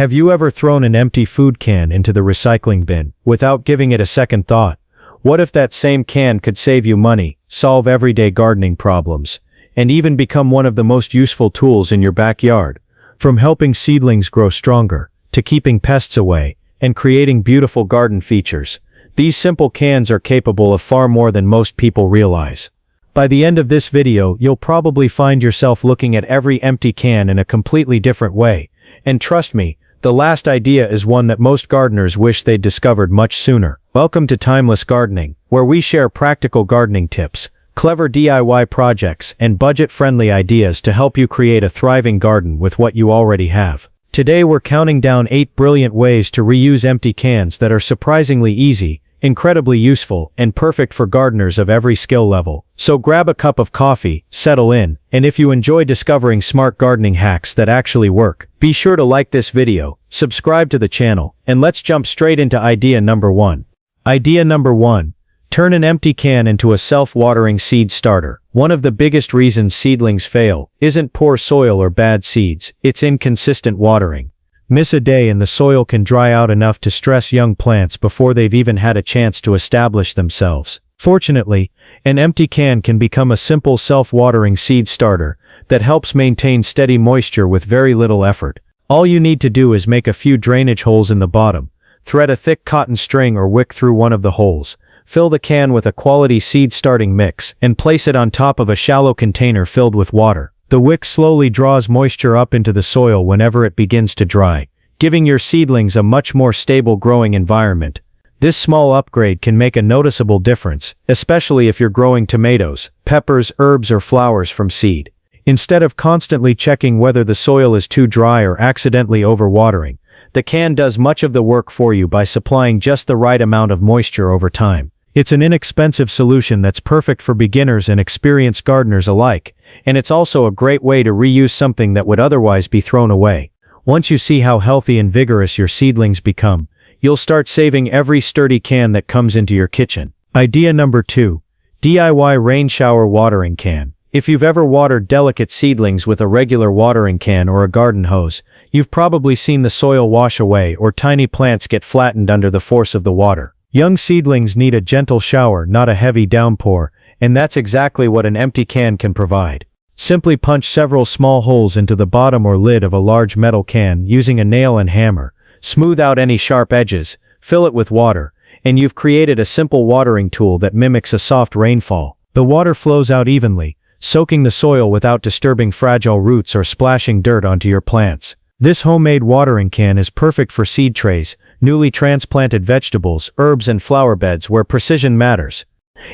Have you ever thrown an empty food can into the recycling bin without giving it a second thought? What if that same can could save you money, solve everyday gardening problems, and even become one of the most useful tools in your backyard? From helping seedlings grow stronger, to keeping pests away, and creating beautiful garden features, these simple cans are capable of far more than most people realize. By the end of this video, you'll probably find yourself looking at every empty can in a completely different way. And trust me, the last idea is one that most gardeners wish they'd discovered much sooner. Welcome to Timeless Gardening, where we share practical gardening tips, clever DIY projects, and budget-friendly ideas to help you create a thriving garden with what you already have. Today we're counting down 8 brilliant ways to reuse empty cans that are surprisingly easy, incredibly useful, and perfect for gardeners of every skill level. So grab a cup of coffee, settle in, and if you enjoy discovering smart gardening hacks that actually work, be sure to like this video, subscribe to the channel, and let's jump straight into idea number 1. Idea number 1. Turn an empty can into a self-watering seed starter. One of the biggest reasons seedlings fail isn't poor soil or bad seeds, it's inconsistent watering. Miss a day and the soil can dry out enough to stress young plants before they've even had a chance to establish themselves. Fortunately, an empty can can become a simple self-watering seed starter that helps maintain steady moisture with very little effort. All you need to do is make a few drainage holes in the bottom, thread a thick cotton string or wick through one of the holes, fill the can with a quality seed starting mix, and place it on top of a shallow container filled with water. The wick slowly draws moisture up into the soil whenever it begins to dry, giving your seedlings a much more stable growing environment. This small upgrade can make a noticeable difference, especially if you're growing tomatoes, peppers, herbs, or flowers from seed. Instead of constantly checking whether the soil is too dry or accidentally overwatering, the can does much of the work for you by supplying just the right amount of moisture over time. It's an inexpensive solution that's perfect for beginners and experienced gardeners alike, and it's also a great way to reuse something that would otherwise be thrown away. Once you see how healthy and vigorous your seedlings become, you'll start saving every sturdy can that comes into your kitchen. Idea number 2. DIY rain shower watering can. If you've ever watered delicate seedlings with a regular watering can or a garden hose, you've probably seen the soil wash away or tiny plants get flattened under the force of the water. Young seedlings need a gentle shower, not a heavy downpour, and that's exactly what an empty can can provide. Simply punch several small holes into the bottom or lid of a large metal can using a nail and hammer, smooth out any sharp edges, fill it with water, and you've created a simple watering tool that mimics a soft rainfall. The water flows out evenly, soaking the soil without disturbing fragile roots or splashing dirt onto your plants. This homemade watering can is perfect for seed trays, newly transplanted vegetables, herbs, and flower beds where precision matters.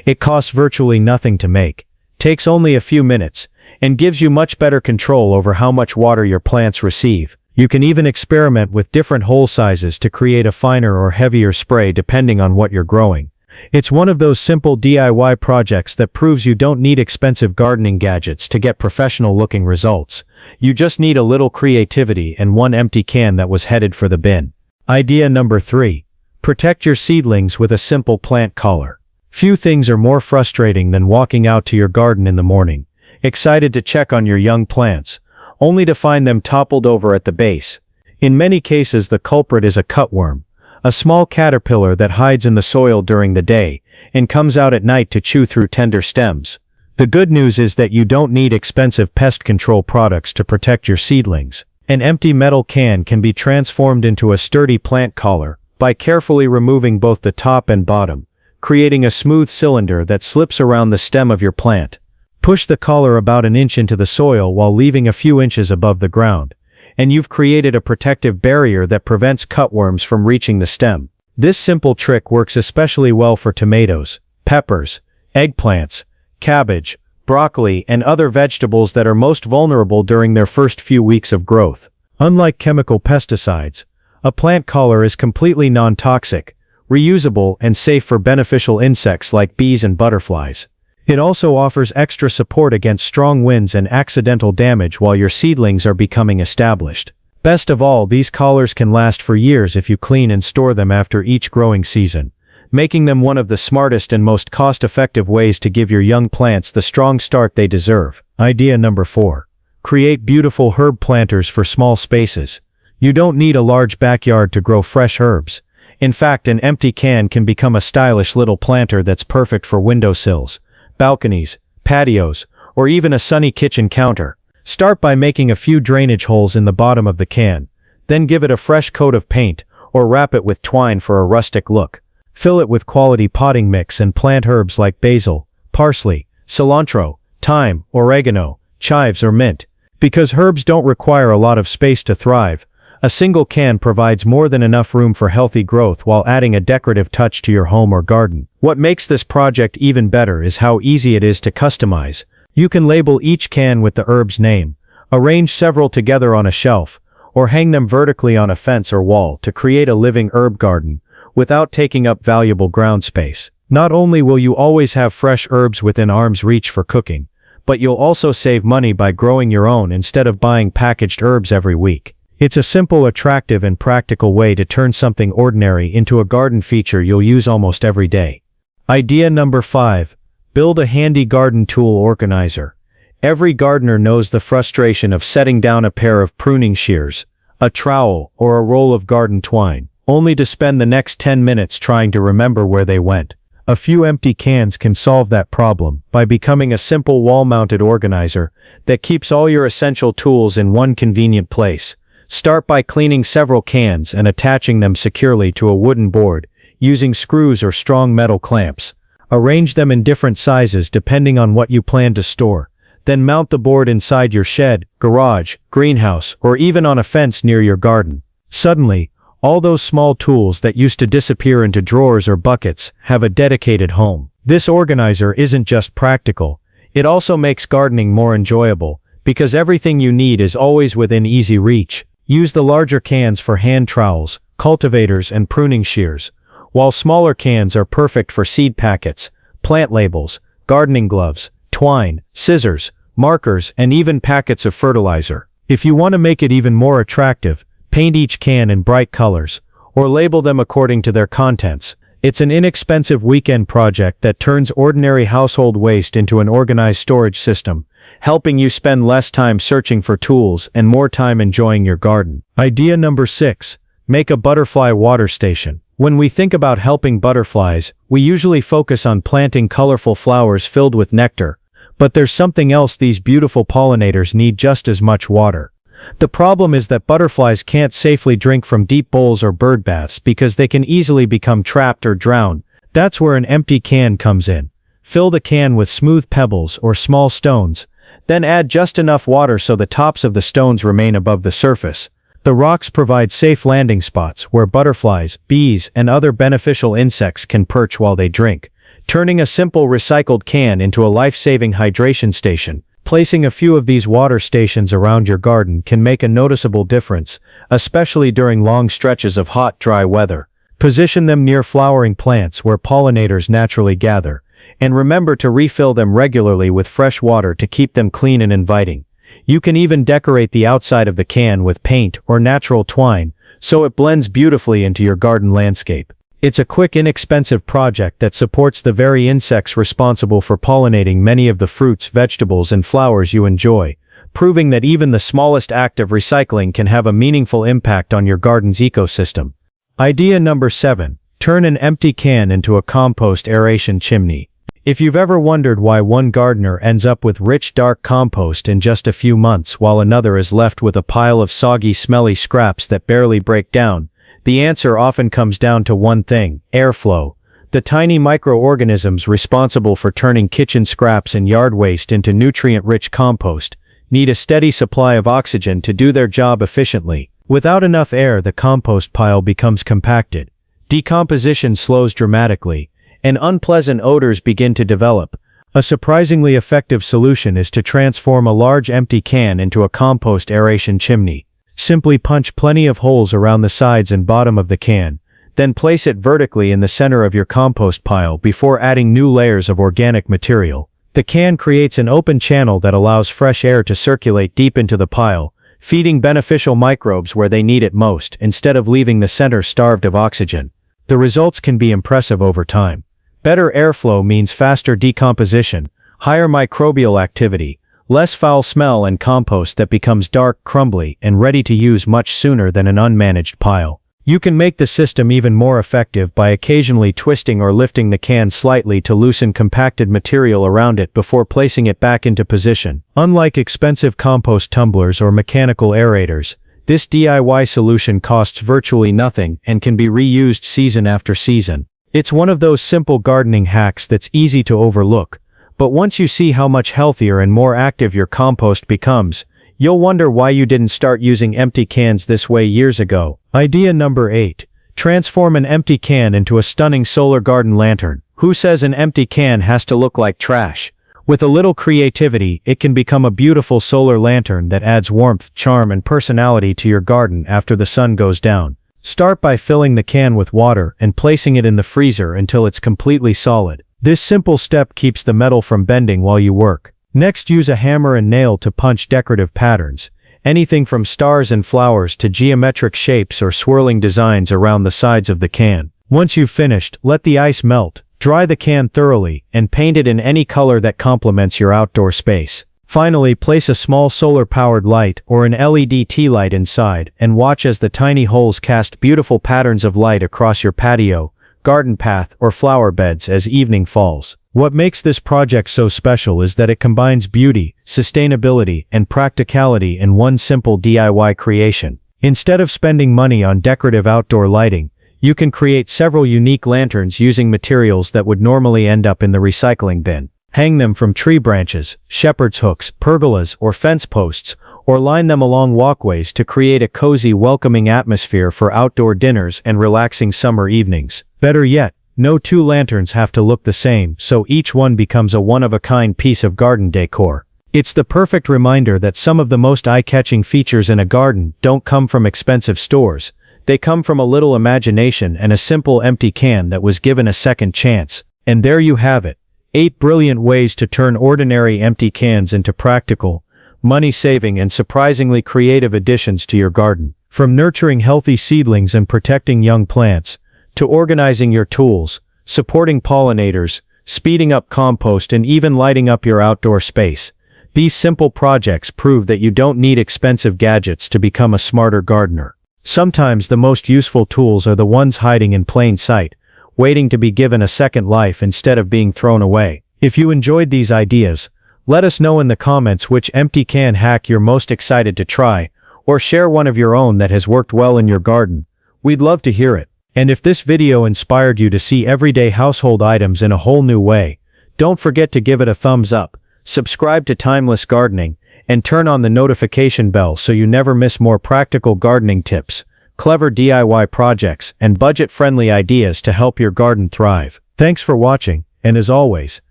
It costs virtually nothing to make, takes only a few minutes, and gives you much better control over how much water your plants receive. You can even experiment with different hole sizes to create a finer or heavier spray depending on what you're growing. It's one of those simple DIY projects that proves you don't need expensive gardening gadgets to get professional-looking results. You just need a little creativity and one empty can that was headed for the bin. Idea number 3. Protect your seedlings with a simple plant collar. Few things are more frustrating than walking out to your garden in the morning, excited to check on your young plants, only to find them toppled over at the base. In many cases the culprit is a cutworm, a small caterpillar that hides in the soil during the day and comes out at night to chew through tender stems. The good news is that you don't need expensive pest control products to protect your seedlings. An empty metal can can be transformed into a sturdy plant collar by carefully removing both the top and bottom, creating a smooth cylinder that slips around the stem of your plant. Push the collar about an inch into the soil while leaving a few inches above the ground, and you've created a protective barrier that prevents cutworms from reaching the stem. This simple trick works especially well for tomatoes, peppers, eggplants, cabbage, broccoli, and other vegetables that are most vulnerable during their first few weeks of growth. Unlike chemical pesticides, a plant collar is completely non-toxic, reusable, and safe for beneficial insects like bees and butterflies. It also offers extra support against strong winds and accidental damage while your seedlings are becoming established. Best of all, these collars can last for years if you clean and store them after each growing season, making them one of the smartest and most cost-effective ways to give your young plants the strong start they deserve. Idea number 4. Create beautiful herb planters for small spaces. You don't need a large backyard to grow fresh herbs. In fact, an empty can can become a stylish little planter that's perfect for windowsills, balconies, patios, or even a sunny kitchen counter. Start by making a few drainage holes in the bottom of the can, then give it a fresh coat of paint, or wrap it with twine for a rustic look. Fill it with quality potting mix and plant herbs like basil, parsley, cilantro, thyme, oregano, chives or mint. Because herbs don't require a lot of space to thrive, a single can provides more than enough room for healthy growth while adding a decorative touch to your home or garden. What makes this project even better is how easy it is to customize. You can label each can with the herb's name, arrange several together on a shelf, or hang them vertically on a fence or wall to create a living herb garden without taking up valuable ground space. Not only will you always have fresh herbs within arm's reach for cooking, but you'll also save money by growing your own instead of buying packaged herbs every week. It's a simple, attractive, and practical way to turn something ordinary into a garden feature you'll use almost every day. Idea number 5. Build a handy garden tool organizer. Every gardener knows the frustration of setting down a pair of pruning shears, a trowel, or a roll of garden twine, only to spend the next 10 minutes trying to remember where they went. A few empty cans can solve that problem by becoming a simple wall-mounted organizer that keeps all your essential tools in one convenient place. Start by cleaning several cans and attaching them securely to a wooden board, using screws or strong metal clamps. Arrange them in different sizes depending on what you plan to store. Then mount the board inside your shed, garage, greenhouse, or even on a fence near your garden. Suddenly, all those small tools that used to disappear into drawers or buckets have a dedicated home. This organizer isn't just practical, it also makes gardening more enjoyable, because everything you need is always within easy reach. Use the larger cans for hand trowels, cultivators, and pruning shears, while smaller cans are perfect for seed packets, plant labels, gardening gloves, twine, scissors, markers, and even packets of fertilizer. If you want to make it even more attractive, paint each can in bright colors, or label them according to their contents. It's an inexpensive weekend project that turns ordinary household waste into an organized storage system, helping you spend less time searching for tools and more time enjoying your garden. Idea number 6. Make a butterfly water station. When we think about helping butterflies, we usually focus on planting colorful flowers filled with nectar. But there's something else: these beautiful pollinators need just as much water. The problem is that butterflies can't safely drink from deep bowls or bird baths because they can easily become trapped or drown. That's where an empty can comes in. Fill the can with smooth pebbles or small stones, then add just enough water so the tops of the stones remain above the surface. The rocks provide safe landing spots where butterflies, bees, and other beneficial insects can perch while they drink, turning a simple recycled can into a life-saving hydration station. Placing a few of these water stations around your garden can make a noticeable difference, especially during long stretches of hot, dry weather. Position them near flowering plants where pollinators naturally gather, and remember to refill them regularly with fresh water to keep them clean and inviting. You can even decorate the outside of the can with paint or natural twine, so it blends beautifully into your garden landscape. It's a quick, inexpensive project that supports the very insects responsible for pollinating many of the fruits, vegetables, and flowers you enjoy, proving that even the smallest act of recycling can have a meaningful impact on your garden's ecosystem. Idea number 7. Turn an empty can into a compost aeration chimney. If you've ever wondered why one gardener ends up with rich, dark compost in just a few months while another is left with a pile of soggy, smelly scraps that barely break down, the answer often comes down to one thing: airflow. The tiny microorganisms responsible for turning kitchen scraps and yard waste into nutrient-rich compost need a steady supply of oxygen to do their job efficiently. Without enough air, the compost pile becomes compacted. Decomposition slows dramatically, and unpleasant odors begin to develop. A surprisingly effective solution is to transform a large empty can into a compost aeration chimney. Simply punch plenty of holes around the sides and bottom of the can, then place it vertically in the center of your compost pile before adding new layers of organic material. The can creates an open channel that allows fresh air to circulate deep into the pile, feeding beneficial microbes where they need it most instead of leaving the center starved of oxygen. The results can be impressive over time. Better airflow means faster decomposition, higher microbial activity, less foul smell and compost that becomes dark, crumbly, and ready to use much sooner than an unmanaged pile. You can make the system even more effective by occasionally twisting or lifting the can slightly to loosen compacted material around it before placing it back into position. Unlike expensive compost tumblers or mechanical aerators, this DIY solution costs virtually nothing and can be reused season after season. It's one of those simple gardening hacks that's easy to overlook, but once you see how much healthier and more active your compost becomes, you'll wonder why you didn't start using empty cans this way years ago. Idea number 8. Transform an empty can into a stunning solar garden lantern. Who says an empty can has to look like trash? With a little creativity, it can become a beautiful solar lantern that adds warmth, charm, and personality to your garden after the sun goes down. Start by filling the can with water and placing it in the freezer until it's completely solid. This simple step keeps the metal from bending while you work. Next, use a hammer and nail to punch decorative patterns, anything from stars and flowers to geometric shapes or swirling designs around the sides of the can. Once you've finished, let the ice melt, dry the can thoroughly, and paint it in any color that complements your outdoor space. Finally, place a small solar-powered light or an LED tea light inside and watch as the tiny holes cast beautiful patterns of light across your patio, garden path, or flower beds as evening falls. What makes this project so special is that it combines beauty, sustainability, and practicality in one simple DIY creation. Instead of spending money on decorative outdoor lighting, you can create several unique lanterns using materials that would normally end up in the recycling bin. Hang them from tree branches, shepherd's hooks, pergolas, or fence posts, or line them along walkways to create a cozy, welcoming atmosphere for outdoor dinners and relaxing summer evenings. Better yet, no two lanterns have to look the same, so each one becomes a one-of-a-kind piece of garden decor. It's the perfect reminder that some of the most eye-catching features in a garden don't come from expensive stores. They come from a little imagination and a simple empty can that was given a second chance. And there you have it. 8 brilliant ways to turn ordinary empty cans into practical, money-saving, and surprisingly creative additions to your garden. From nurturing healthy seedlings and protecting young plants, to organizing your tools, supporting pollinators, speeding up compost, and even lighting up your outdoor space. These simple projects prove that you don't need expensive gadgets to become a smarter gardener. Sometimes the most useful tools are the ones hiding in plain sight, waiting to be given a second life instead of being thrown away. If you enjoyed these ideas, let us know in the comments which empty can hack you're most excited to try, or share one of your own that has worked well in your garden. We'd love to hear it. And if this video inspired you to see everyday household items in a whole new way, don't forget to give it a thumbs up, subscribe to Timeless Gardening, and turn on the notification bell so you never miss more practical gardening tips, clever DIY projects, and budget-friendly ideas to help your garden thrive. Thanks for watching, and as always,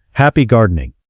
happy gardening.